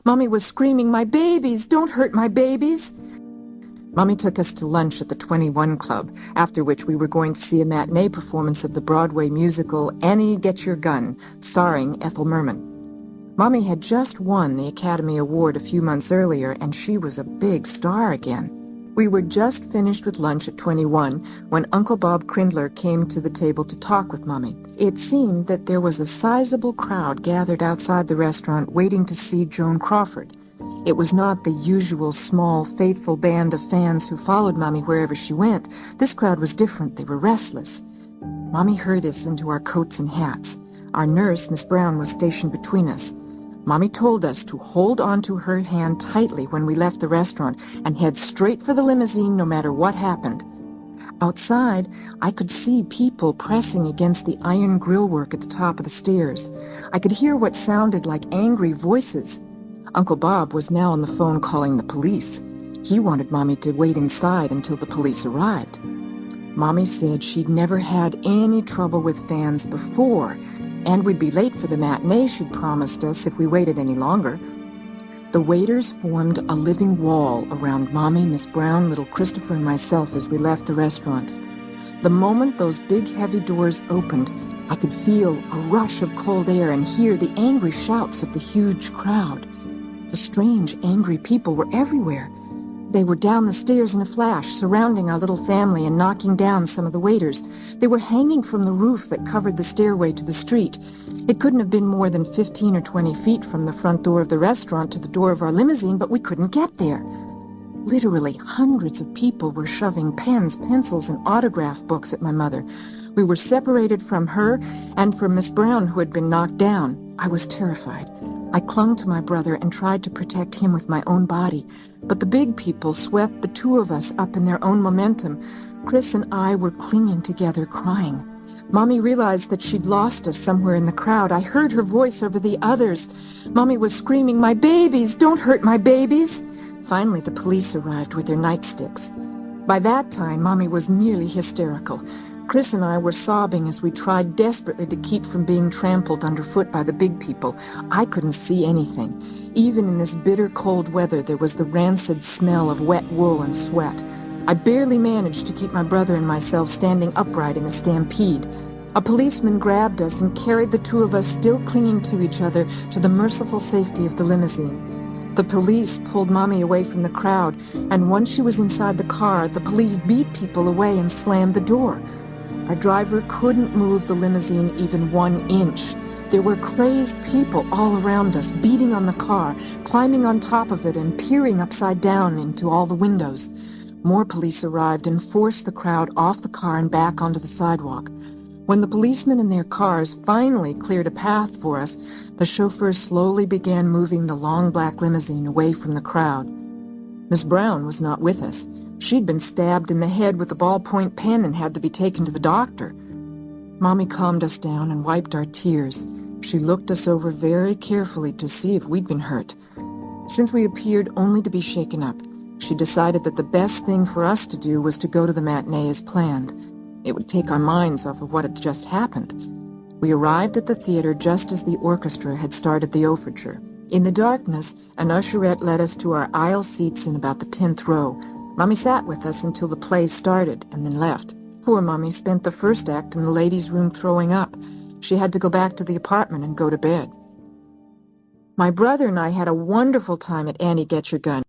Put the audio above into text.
Mommy was screaming, "My babies! Don't hurt my babies!" Mommy took us to lunch at the 21 Club, after which we were going to see a matinee performance of the Broadway musical Annie, Get Your Gun, starring Ethel Merman. Mommy had just won the Academy Award a few months earlier, and she was a big star again. We were just finished with lunch at 21 when Uncle Bob Crindler came to the table to talk with Mommy. It seemed that there was a sizable crowd gathered outside the restaurant waiting to see Joan Crawford. It was not the usual small, faithful band of fans who followed Mommy wherever she went. This crowd was different. They were restless. Mommy hurried us into our coats and hats. Our nurse, Miss Brown, was stationed between us. Mommy told us to hold onto her hand tightly when we left the restaurant and head straight for the limousine no matter what happened. Outside, I could see people pressing against the iron grillwork at the top of the stairs. I could hear what sounded like angry voices. Uncle Bob was now on the phone calling the police. He wanted Mommy to wait inside until the police arrived. Mommy said she'd never had any trouble with fans before, and we'd be late for the matinee she'd promised us if we waited any longer. The waiters formed a living wall around Mommy, Miss Brown, little Christopher, and myself as we left the restaurant. The moment those big, heavy doors opened, I could feel a rush of cold air and hear the angry shouts of the huge crowd. The strange, angry people were everywhere. They were down the stairs in a flash, surrounding our little family and knocking down some of the waiters. They were hanging from the roof that covered the stairway to the street. It couldn't have been more than 15 or 20 feet from the front door of the restaurant to the door of our limousine, but we couldn't get there. Literally, hundreds of people were shoving pens, pencils, and autograph books at my mother. We were separated from her and from Miss Brown, who had been knocked down. I was terrified. I clung to my brother and tried to protect him with my own body, but the big people swept the two of us up in their own momentum. Chris and I were clinging together, crying. Mommy realized that she'd lost us somewhere in the crowd. I heard her voice over the others. Mommy was screaming, "My babies! Don't hurt my babies!" Finally, the police arrived with their nightsticks. By that time, Mommy was nearly hysterical. Chris and I were sobbing as we tried desperately to keep from being trampled underfoot by the big people. I couldn't see anything. Even in this bitter cold weather, there was the rancid smell of wet wool and sweat. I barely managed to keep my brother and myself standing upright in a stampede. A policeman grabbed us and carried the two of us, still clinging to each other, to the merciful safety of the limousine. The police pulled Mommy away from the crowd, and once she was inside the car, the police beat people away and slammed the door. Our driver couldn't move the limousine even 1 inch. There were crazed people all around us, beating on the car, climbing on top of it, and peering upside down into all the windows. More police arrived and forced the crowd off the car and back onto the sidewalk. When the policemen in their cars finally cleared a path for us, the chauffeur slowly began moving the long black limousine away from the crowd. Miss Brown was not with us. She'd been stabbed in the head with a ballpoint pen and had to be taken to the doctor. Mommy calmed us down and wiped our tears. She looked us over very carefully to see if we'd been hurt. Since we appeared only to be shaken up, she decided that the best thing for us to do was to go to the matinee as planned. It would take our minds off of what had just happened. We arrived at the theater just as the orchestra had started the overture. In the darkness, an usherette led us to our aisle seats in about the 10th row. Mommy sat with us until the play started and then left. Poor Mommy spent the first act in the ladies' room throwing up. She had to go back to the apartment and go to bed. My brother and I had a wonderful time at Annie, Get Your Gun.